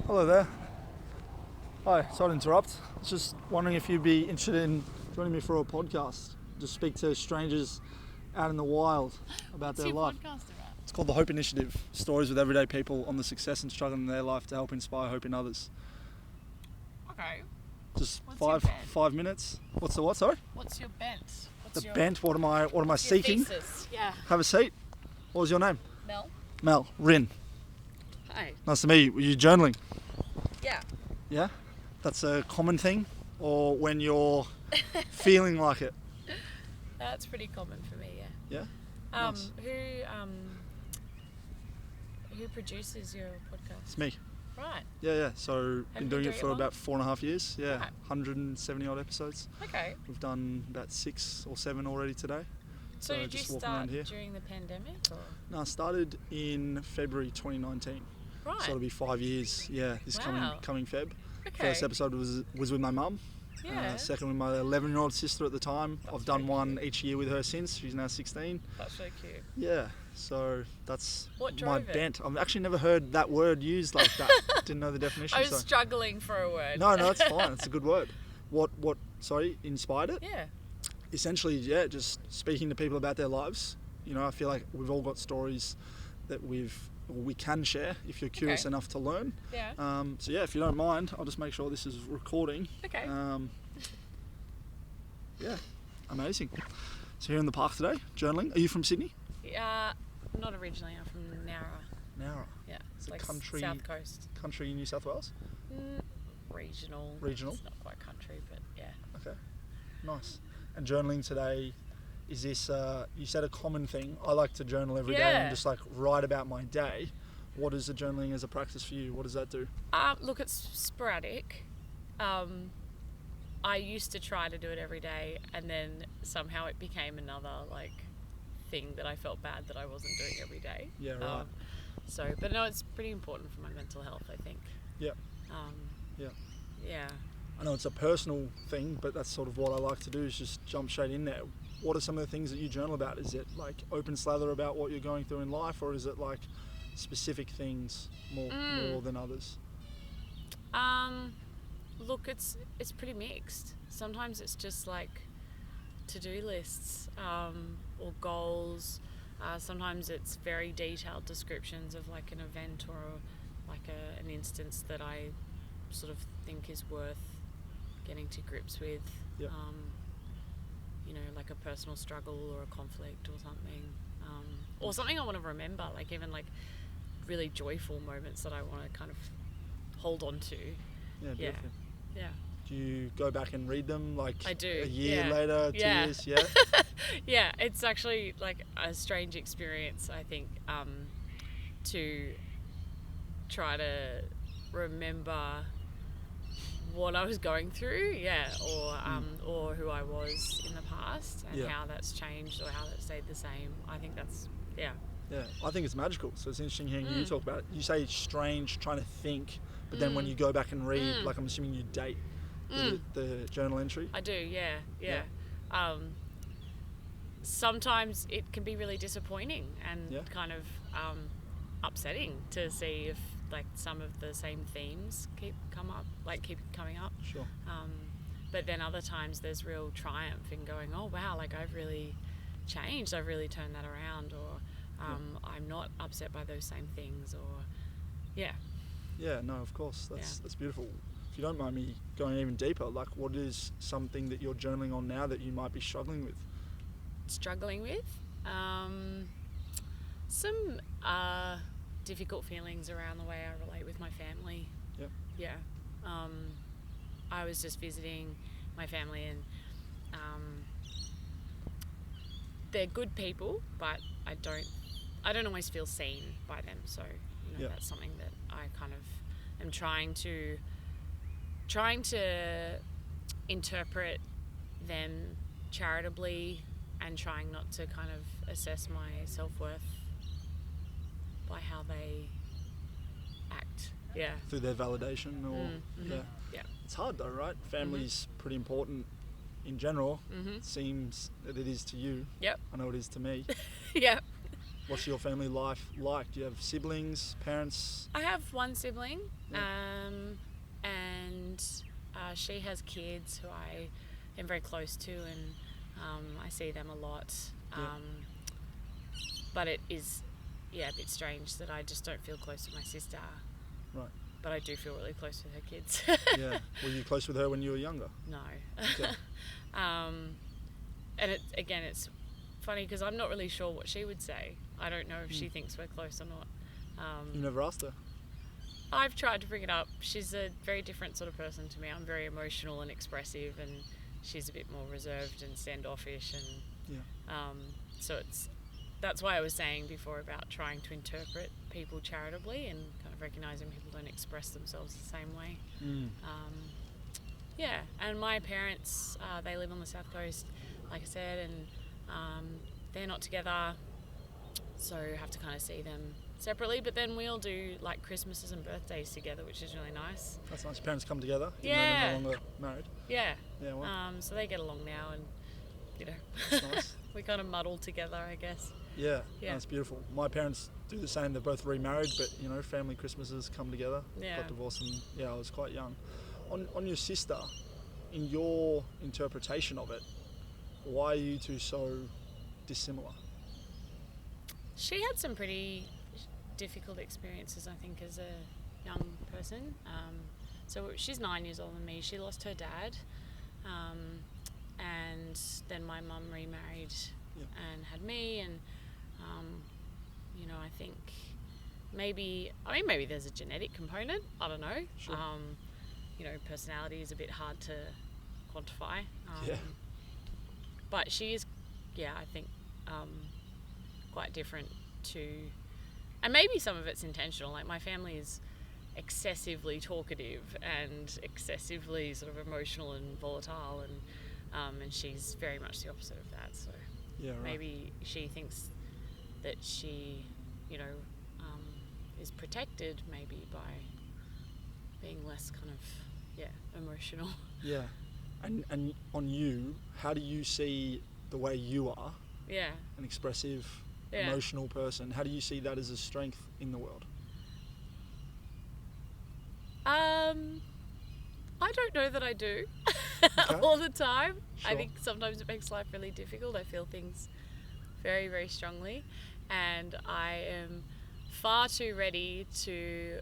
Hello there. Hi, sorry to interrupt. I was just wondering if you'd be interested in joining me for a podcast. Just speak to strangers out in the wild about What's their your life. podcast about? It's called The Hope Initiative. Stories with everyday people on the success and struggle in their life to help inspire hope in others. Okay. Just What's your bent? 5 minutes. What's the what, sorry? What's your bent? What's The your, bent, what am I your seeking? thesis? Yeah. Have a seat. What was your name? Mel? Mel. Rin. Hi. Nice to meet you. Were you journaling? Yeah. Yeah? That's a common thing? Or when you're feeling like it? That's pretty common for me, yeah. Yeah? Nice. Who produces your podcast? It's me. Right. Yeah. So Have been you doing been it doing for it long? about 4.5 years. Yeah, Right. 170 odd episodes. Okay. We've done about 6 or 7 already today. So did you just walking around start here. during the pandemic or? No, I started in February 2019. Right. So it'll be 5 years. Yeah, this Wow. coming Feb. Okay. First episode was with my mum. Yeah. Second with my 11-year-old sister at the time. That's I've done very one each year with her since. She's now 16. That's so cute. Yeah, so that's What my drove it? bent. I've actually never heard that word used like that. Didn't know the definition. I was so. struggling for a word. No, it's fine. It's a good word. What inspired it? Yeah. Essentially, yeah, just speaking to people about their lives. You know, I feel like we've all got stories that we can share if you're curious Okay. enough to learn. Yeah. So yeah, if you don't mind, I'll just make sure this is recording. Okay. Yeah, amazing. So here in the park today, journaling. Are you from Sydney? Not originally. I'm from Nowra. Nowra. Yeah. It's a like country- South Coast. Country in New South Wales? Regional. Regional? It's not quite country, but yeah. Okay, nice. And journaling today, is this, you said a common thing. I like to journal every day Yeah. and just like write about my day. What is the journaling as a practice for you? What does that do? Look, it's sporadic. I used to try to do it every day, and then somehow it became another thing that I felt bad that I wasn't doing every day. Yeah, right. But no, it's pretty important for my mental health, I think. Yeah. Yeah. Yeah. I know it's a personal thing, but that's sort of what I like to do is just jump straight in there. What are some of the things that you journal about? Is it like open slather about what you're going through in life, or is it like specific things more than others? Look, it's pretty mixed. Sometimes it's just like to-do lists or goals. Sometimes it's very detailed descriptions of like an event or an instance that I sort of think is worth getting to grips with. Yep. Like a personal struggle or a conflict or something. Or something I want to remember, like even like really joyful moments that I want to kind of hold on to. Yeah, beautiful. Yeah. Do you go back and read them like I do, a year yeah. later, 2 Yeah. years? Yeah. Yeah, it's actually like a strange experience, I think, to try to remember what I was going through, or who I was in the past, and Yeah. how that's changed or how that stayed the same. I think that's, yeah. Yeah, I think it's magical. So it's interesting hearing you talk about it. You say it's strange trying to think, but then when you go back and read, like I'm assuming you date the journal entry. I do, yeah. Sometimes it can be really disappointing and Yeah. kind of upsetting to see if like some of the same themes keep coming up. Sure. But then other times there's real triumph in going, oh wow, like I've really changed, I've really turned that around, or I'm not upset by those same things, or yeah. Yeah, no, of course. That's beautiful. If you don't mind me going even deeper, like what is something that you're journaling on now that you might be struggling with? Struggling with some difficult feelings around the way I relate with my family. Yep. Yeah. I was just visiting my family, and they're good people, but I don't always feel seen by them. So Yep. that's something that I kind of am trying to interpret them charitably, and trying not to kind of assess my self-worth by how they act. Yeah. Through their validation or Yeah. It's hard though, right? Family's pretty important in general. It seems that it is to you. Yep. I know it is to me. Yep. What's your family life like? Do you have siblings, parents? I have one sibling, Yeah. and she has kids who I am very close to, and I see them a lot. Yeah. But it is, a bit strange that I just don't feel close to my sister. Right. But I do feel really close with her kids. Yeah. Were you close with her when you were younger? No. Okay. And it's funny because I'm not really sure what she would say. I don't know if she thinks we're close or not. You never asked her? I've tried to bring it up. She's a very different sort of person to me. I'm very emotional and expressive, and she's a bit more reserved and standoffish, and Yeah. so that's why I was saying before about trying to interpret people charitably and kind of recognizing people don't express themselves the same way. And my parents, they live on the South Coast, like I said, and they're not together, so I have to kind of see them separately. But then we all do like Christmases and birthdays together, which is really nice. That's nice. Your parents come together, even though Yeah. they're no longer married. Yeah. Yeah, well, So they get along now, and that's nice. we kind of muddle together, I guess. Yeah, Yeah. that's beautiful. My parents do the same. They're both remarried, but family Christmases come together. Yeah. Got divorced, and I was quite young. On your sister, in your interpretation of it, why are you two so dissimilar? She had some pretty difficult experiences, I think, as a young person. So she's 9 years older than me. She lost her dad, and then my mum remarried Yeah. and had me, and I think maybe there's a genetic component. I don't know. Sure. Personality is a bit hard to quantify. Yeah. But she is, I think, quite different to, and maybe some of it's intentional. Like my family is excessively talkative and excessively sort of emotional and volatile, and she's very much the opposite of that. So Yeah, right. maybe she thinks that she, is protected maybe by being less kind of, emotional. Yeah. And on you, how do you see the way you are, Yeah. an expressive, Yeah. emotional person? How do you see that as a strength in the world? I don't know that I do Okay. all the time. I Sure. think sometimes it makes life really difficult. I feel things very, very strongly, and I am far too ready to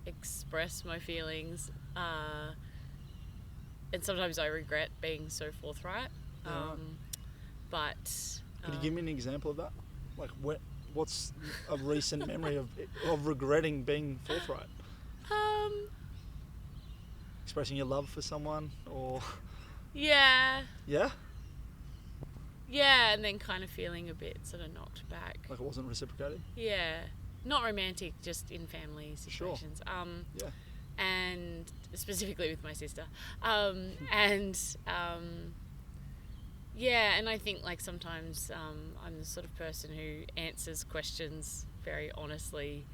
express my feelings, and sometimes I regret being so forthright. Yeah, right. But Could you give me an example of that? Like, what's a recent memory of regretting being forthright? Expressing your love for someone, or yeah, yeah, and then kind of feeling a bit sort of knocked back. like it wasn't reciprocated. Yeah, not romantic, just in family situations. Yeah. And specifically with my sister. And I think like sometimes I'm the sort of person who answers questions very honestly,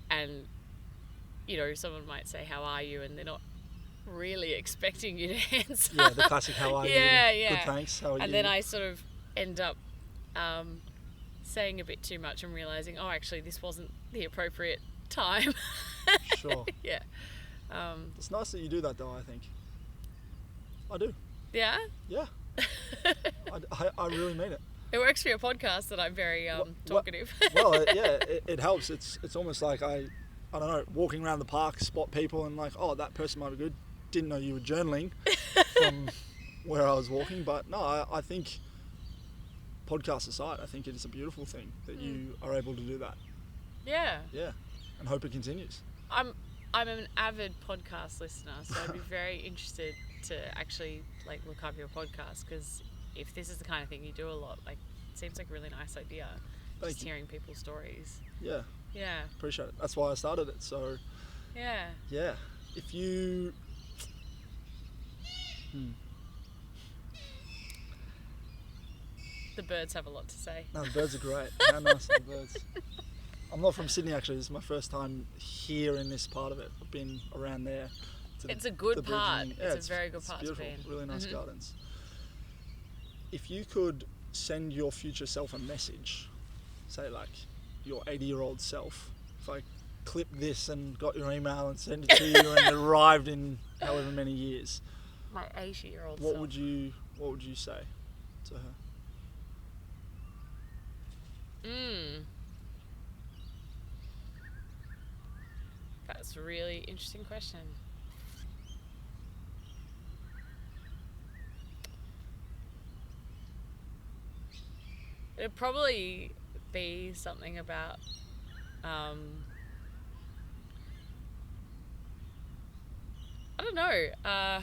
and someone might say, "How are you?" and they're not really expecting you to answer. Yeah, the classic "How are you?" Yeah. Good, thanks. How are you? And then I sort of end up saying a bit too much and realizing, oh, actually, this wasn't the appropriate time. Sure. Yeah. It's nice that you do that, though. I think. I do. Yeah. Yeah. I really mean it. It works for your podcast that I'm very talkative. Well, it helps. It's almost like I don't know, walking around the park, spot people, and like, oh, that person might be good. Didn't know you were journaling from where I was walking, but no, I think, podcast aside, I think it is a beautiful thing that you are able to do that. Yeah. Yeah, and hope it continues. I'm an avid podcast listener, so I'd be very interested to actually like look up your podcast, because if this is the kind of thing you do a lot, like, it seems like a really nice idea. Thank Just you. hearing people's stories. Yeah, Yeah. appreciate it. That's why I started it. So Yeah. yeah, if you The birds have a lot to say. No, the birds are great. How nice are the birds? I'm not from Sydney, actually. This is my first time here in this part of it. I've been around there. It's a good part. Bridging. It's a very good part to beautiful. be in. Really nice Mhm. gardens. If you could send your future self a message, say like your 80-year-old self, if I clipped this and got your email and sent it to you and it arrived in however many years, My 80-year-old what self. would you say to her? That's a really interesting question. It'd probably be something about I don't know,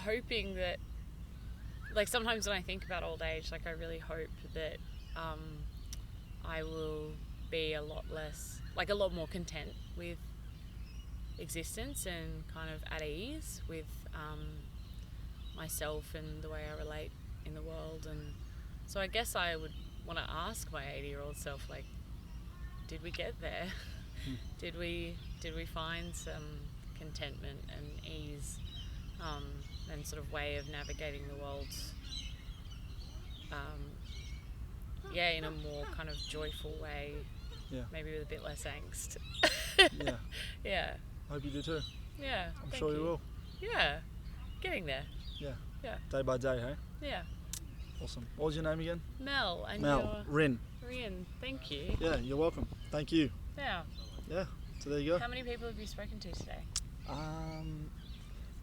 hoping that, like, sometimes when I think about old age, like, I really hope that I will be a lot more content with existence and kind of at ease with myself and the way I relate in the world. And so I guess I would want to ask my 80-year-old self, like, did we get there? Did we find some contentment and ease and sort of way of navigating the world in a more kind of joyful way, maybe with a bit less angst. Yeah. I hope you do too. Yeah. I'm thank sure you will. Yeah. Getting there. Yeah. Yeah. Day by day, hey? Yeah. Awesome. What was your name again? Mel. And Mel. Rin. Rian. Thank you. Yeah, you're welcome. Thank you. Yeah. Yeah. So there you go. How many people have you spoken to today?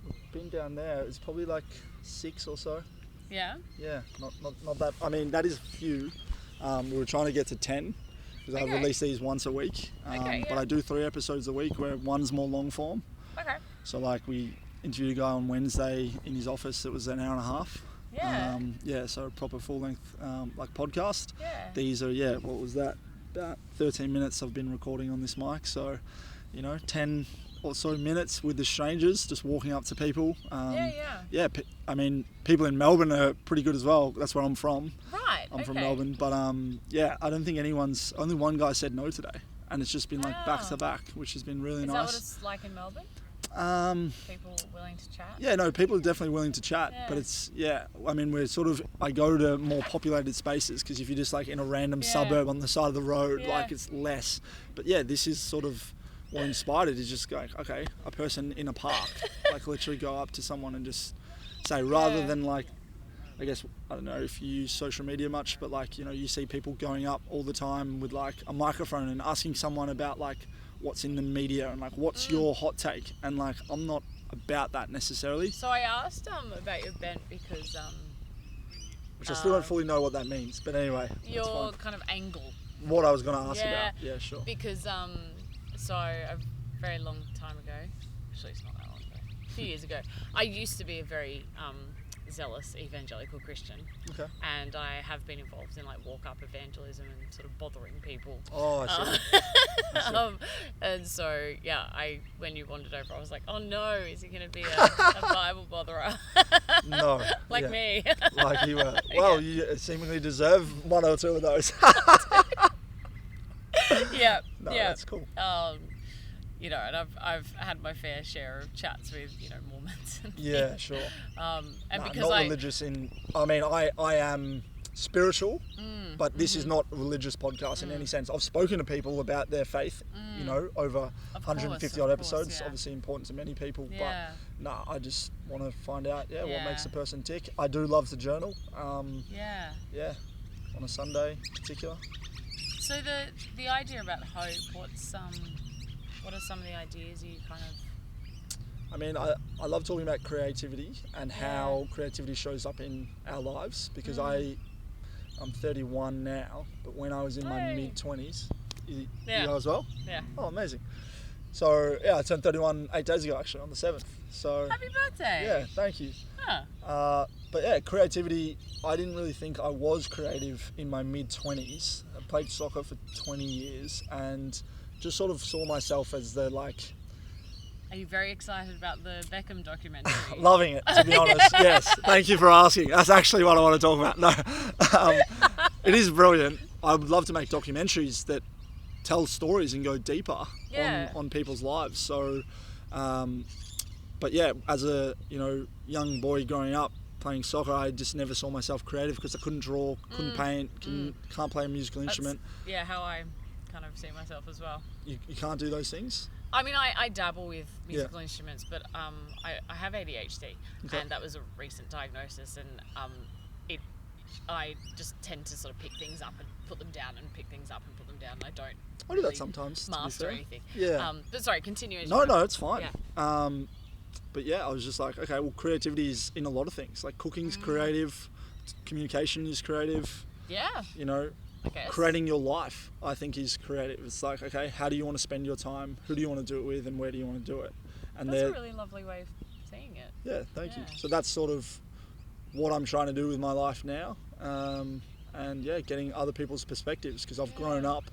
We've been down there. It's probably like 6 or so. Yeah. Yeah. Not that. I mean, that is few. We were trying to get to 10 because I release these once a week. But I do 3 episodes a week where one's more long form. Okay. So like we interviewed a guy on Wednesday in his office. It was an hour and a half. Yeah. So a proper full length like podcast. Yeah. These are what was that? About 13 minutes I've been recording on this mic. So, 10 or so minutes with the strangers, just walking up to people. I mean, people in Melbourne are pretty good as well. That's where I'm from. Right. I'm from Melbourne, but I don't think only one guy said no today, and it's just been like back to back, which has been really nice. Is nice. that what it's like in Melbourne? People willing to chat? Yeah, no, people are definitely willing to chat, but it's, I mean, I go to more populated spaces, because if you're just like in a random suburb on the side of the road, like it's less. But yeah, this is sort of what inspired it, is just going, okay, a person in a park, like literally go up to someone and just say, rather than like, I guess, I don't know if you use social media much, but like, you see people going up all the time with like a microphone and asking someone about like what's in the media and like what's your hot take, and like I'm not about that necessarily. So I asked about your bent because which I still don't fully know what that means, but anyway, your kind of angle. What I was going to ask about. Yeah, sure. Because so a very long time ago, actually it's not that long ago, a few years ago, I used to be a very zealous evangelical Christian. Okay. And I have been involved in like walk-up evangelism and sort of bothering people. Oh, I see. And so, when you wandered over, I was like, oh no, is he going to be a Bible botherer? No. Like me. Like you were. Well, you seemingly deserve 1 or 2 of those. Yeah. No, yeah. that's cool. And I've had my fair share of chats with, Mormons. And yeah, sure. And because not religious I am spiritual, but this is not a religious podcast in any sense. I've spoken to people about their faith, over 150 odd episodes, obviously important to many people, but I just want to find out, what makes a person tick. I do love to journal. On a Sunday in particular. So the idea about hope, what are some of the ideas you kind of... I mean, I love talking about creativity and how creativity shows up in our lives, because I'm 31 now, but when I was in my mid-20s, you know as well? Yeah. Oh, amazing. So, I turned 31 8 days ago, actually, on the 7th. So happy birthday! Yeah, thank you. Huh. But creativity, I didn't really think I was creative in my mid-20s. I played soccer for 20 years and just sort of saw myself as the like... Are you very excited about the Beckham documentary? Loving it, to be honest. Yes, thank you for asking. That's actually what I want to talk about. No, it is brilliant. I would love to make documentaries that tell stories and go deeper on people's lives. So, but as a young boy growing up playing soccer, I just never saw myself creative because I couldn't draw, couldn't paint, can't play a musical instrument. How I kind of see myself as well. You can't do those things? I mean, I dabble with musical instruments, but I have ADHD, Okay. and that was a recent diagnosis, and I just tend to sort of pick things up and put them down and pick things up and put them down. I don't I do that sometimes, to be master fair. anything. Yeah. But sorry, continue. as No, you go. it's fine. Yeah. But yeah, I was just like, okay, well, creativity is in a lot of things. Like cooking's creative, communication is creative, Yeah. you know, I guess. creating your life, I think, is creative. It's like, okay, how do you want to spend your time? Who do you want to do it with, and where do you want to do it? And That's a really lovely way of seeing it. yeah, thank you. Yeah. So that's sort of what I'm trying to do with my life now. And yeah, getting other people's perspectives, because I've grown up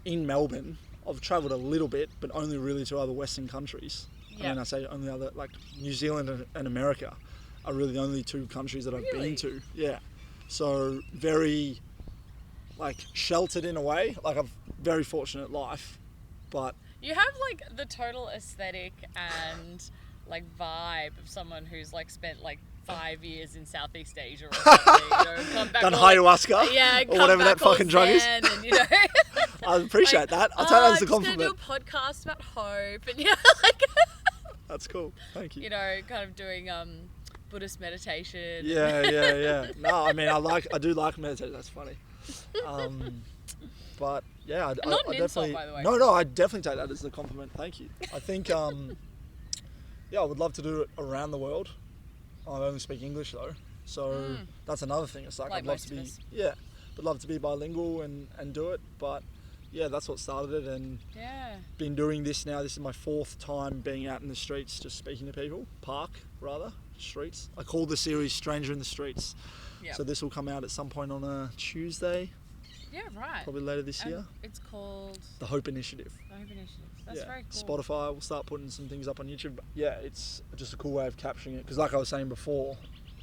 in Melbourne. I've travelled a little bit, but only really to other Western countries. I Yeah. mean, I say only other, like New Zealand and America are really the only two countries that I've Really? been to. Yeah. So very, like, sheltered in a way. Like, I've very fortunate life, but You have like the total aesthetic and like vibe of someone who's like spent like 5 years in Southeast Asia or something, you know, and come back done all, like, ayahuasca yeah, or come whatever that back all fucking drug is. zen and, you know, I appreciate like, that. I'll take that as a I'm just gonna compliment. do a podcast about hope and like That's cool. Thank you. you know, kind of doing Buddhist meditation. Yeah. No, I mean, I do like meditation. That's funny. But yeah, I Not an definitely. insult, by the way. No, I definitely take that as a compliment. Thank you. I think, yeah, I would love to do it around the world. I only speak English though, so that's another thing. It's like Like I'd love most to of be, us. yeah, I'd love to be bilingual and do it. But yeah, that's what started it, and Yeah. been doing this now. This is my 4th time being out in the streets, just speaking to people. Streets. I call the series "Stranger in the Streets." Yeah. So this will come out at some point on a Tuesday, Yeah, right. probably later this And year. it's called The Hope Initiative. the Hope Initiative. That's Yeah. very cool. Spotify. We'll start putting some things up on YouTube. But yeah, it's just a cool way of capturing it. Because like I was saying before,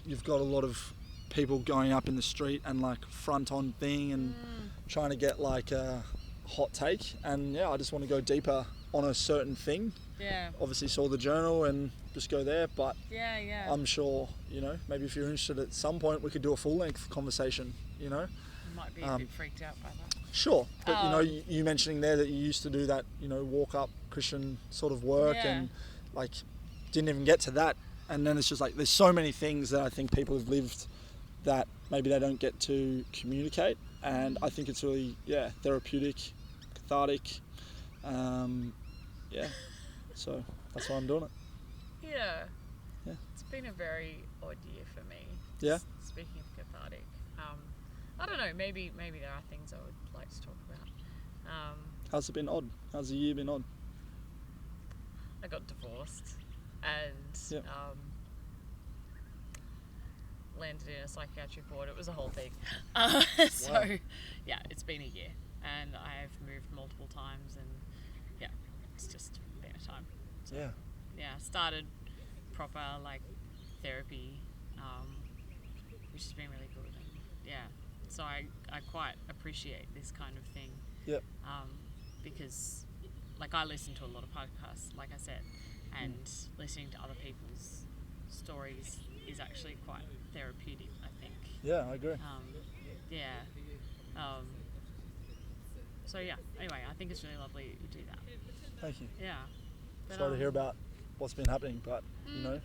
you've got a lot of people going up in the street and like front on thing and trying to get like a hot take. And yeah, I just want to go deeper on a certain thing. Yeah. Obviously saw the journal and just go there. But Yeah. I'm sure, you know, maybe if you're interested at some point, we could do a full length conversation, you know. I might be a bit freaked out by that. Sure, but you know, you mentioning there that you used to do that, you know, walk up Christian sort of work, Yeah. and like didn't even get to that, and then it's just like there's so many things that I think people have lived that maybe they don't get to communicate, and I think it's really therapeutic, cathartic, yeah. So that's why I'm doing it. Yeah. Yeah. It's been a very odd year for me. Yeah? Speaking of cathartic, I don't know. Maybe there are things I would like to talk about. How's it been odd? How's the year been odd? I got divorced and Yep. landed in a psychiatric ward. It was a whole thing. So Wow. yeah, it's been a year, and I've moved multiple times, and yeah, it's just been a time. So, Yeah. started proper like therapy, which has been really good. And yeah, so I quite appreciate this kind of thing. Yep. Because like I listen to a lot of podcasts, like I said, and listening to other people's stories is actually quite therapeutic, I think. Yeah, I agree. Yeah. So yeah, anyway, I think it's really lovely you do that. Thank you. Yeah. But, Sorry to hear about what's been happening, but you know,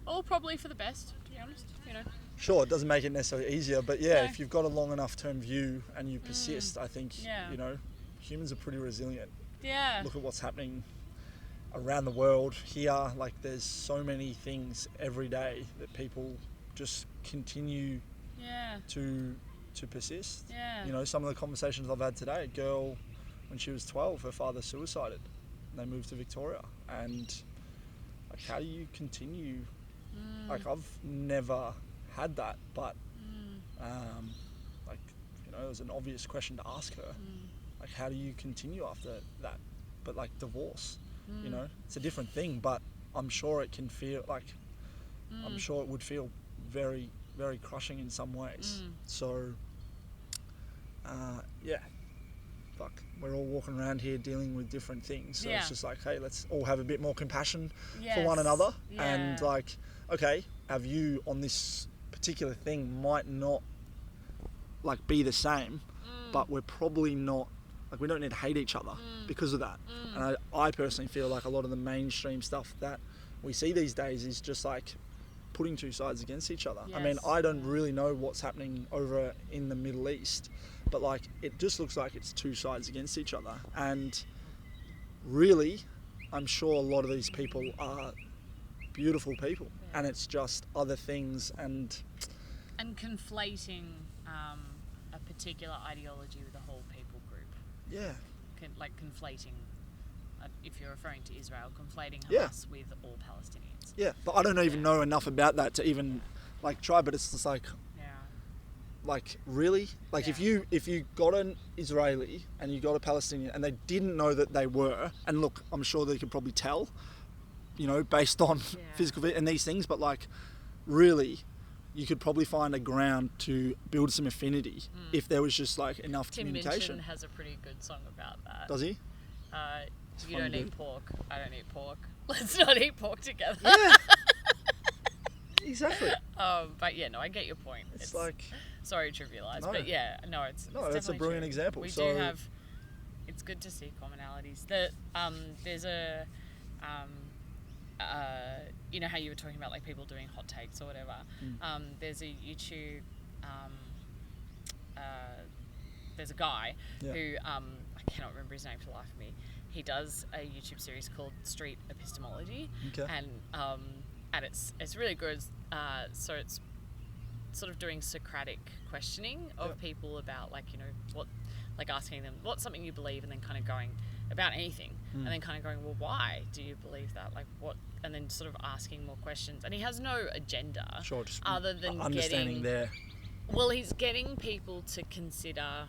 all probably for the best, to be honest, you know. Sure, it doesn't make it necessarily easier, but yeah, No. if you've got a long enough term view and you persist, I think, Yeah. you know, humans are pretty resilient. Yeah. Look at what's happening around the world here. Like, there's so many things every day that people just continue Yeah. to persist. Yeah. You know, some of the conversations I've had today, a girl, when she was 12, her father suicided. And they moved to Victoria. And, like, how do you continue? Like, I've never had that, but like, you know, it was an obvious question to ask her. Like, how do you continue after that? But like divorce, you know, it's a different thing, but I'm sure it can feel like, I'm sure it would feel very, very crushing in some ways. So, yeah, fuck, we're all walking around here dealing with different things. So Yeah. it's just like, hey, let's all have a bit more compassion for Yes. one another. Yeah. And like, okay, our view on this particular thing might not like be the same, but we're probably not Like, we don't need to hate each other because of that. And I personally feel like a lot of the mainstream stuff that we see these days is just like putting two sides against each other. I mean, Yes. I don't really know what's happening over in the Middle East, but like, it just looks like it's two sides against each other. And really, I'm sure a lot of these people are beautiful people, and it's just other things. And conflating a particular ideology with a whole people group. yeah, Like conflating, if you're referring to Israel, conflating Yeah. Hamas with all Palestinians. yeah, but I don't even know enough about that to even like try. But it's just like really, like, if Yeah. you got an Israeli and you got a Palestinian and they didn't know that they were, and look, I'm sure they could probably tell, you know, based on physical and these things, but like, really, you could probably find a ground to build some affinity if there was just like enough Tim communication. Minchin has a pretty good song about that. Does he? You funny don't dude. eat pork. I don't eat pork. Let's not eat pork together. Yeah. Exactly. But yeah, no, I get your point. It's like, sorry to trivialize, No. but yeah, no, it's No, that's a definitely brilliant true. example. We So- do have. It's good to see commonalities. There's a, you know how you were talking about like people doing hot takes or whatever. There's a YouTube. There's a guy Yeah. who I cannot remember his name for the life of me. He does a YouTube series called Street Epistemology, Okay. and it's really good. So it's sort of doing Socratic questioning of Yep. people about like, you know, what, like asking them what's something you believe, and then kind of going about anything, and then kind of going, well, why do you believe that? Like what? And then sort of asking more questions. And he has no agenda sure, just other than understanding there. Well, he's getting people to consider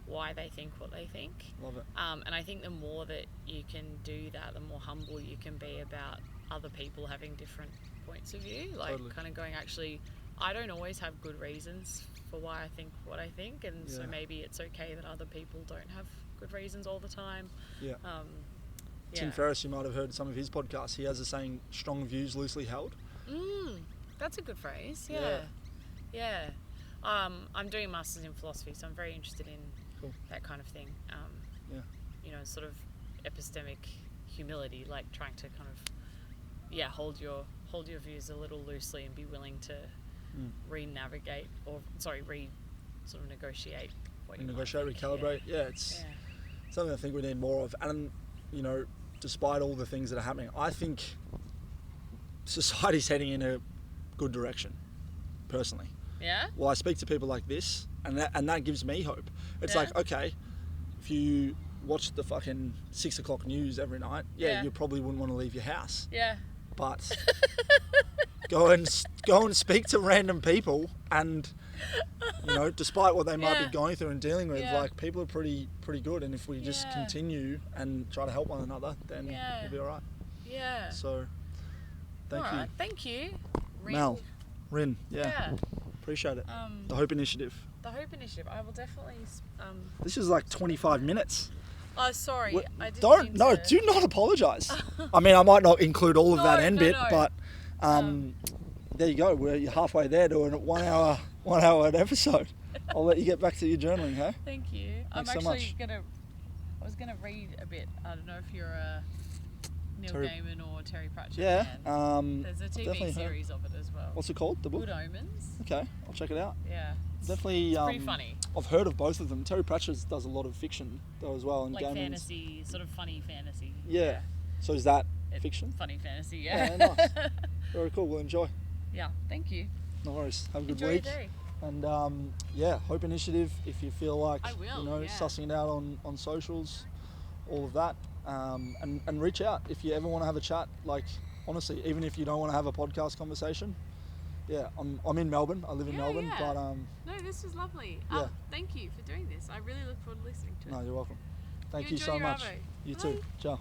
why they think what they think. Love it. And I think the more that you can do that, the more humble you can be about other people having different points of view. Like, Totally. kind of going, actually, I don't always have good reasons for why I think what I think, and so Yeah. maybe it's okay that other people don't have good reasons all the time. Yeah. Yeah. Tim Ferriss, you might have heard some of his podcasts. He has a saying, strong views loosely held. That's a good phrase. Yeah. Yeah. I'm doing a master's in philosophy, so I'm very interested in Cool. that kind of thing. Yeah. You know, sort of epistemic humility, like trying to kind of, hold your views a little loosely and be willing to re-navigate sort of negotiate what you might Negotiate, think. recalibrate. Yeah, it's Yeah. something I think we need more of. And, you know, despite all the things that are happening, I think society's heading in a good direction, personally. Yeah? Well, I speak to people like this, and that gives me hope. It's Yeah. like, okay, if you watch the fucking 6 o'clock news every night, Yeah. you probably wouldn't want to leave your house. Yeah. But go and speak to random people, and, you know, despite what they might Yeah. be going through and dealing with, Yeah. like, people are pretty good. And if we just Yeah. continue and try to help one another, then Yeah. we'll be all right. Yeah. So, thank you, Alright, thank you. Rin. Mel, Rin. Yeah, Yeah. appreciate it. Um, The Hope Initiative. the Hope Initiative. I will definitely. This is like 25 minutes. Oh, sorry. What- I didn't Don't mean no, to- do not apologise. I mean, I might not include all of that No, end no, bit, no. but there you go. You're halfway there to a 1 hour episode. I'll let you get back to your journaling, hey? Thank you. Thanks so I'm much. actually I was gonna read a bit. I don't know if you're a Neil Terry- Gaiman or Terry Pratchett Yeah. fan. There's a TV definitely heard. series of it as well. What's it called? The book? Good Omens. Okay, I'll check it out. Yeah. Definitely. Pretty funny. I've heard of both of them. Terry Pratchett does a lot of fiction though as well, and Like Gaiman's- fantasy, sort of funny fantasy. Yeah. So is that It's fiction? Funny fantasy, yeah. Yeah, nice. Very cool. Well, enjoy. Yeah, thank you. No worries. Have a good Enjoy week. your day. And Hope Initiative, if you feel like, I will, you know, yeah. sussing it out on socials, all of that, and reach out if you ever want to have a chat. Like, honestly, even if you don't want to have a podcast conversation, yeah, I'm in Melbourne. I live in Yeah, Melbourne, yeah. but No, this is lovely. Yeah. Thank you for doing this. I really look forward to listening to it. no, you're welcome. Thank You you so enjoy your much. Arvo. You Bye. too. Ciao.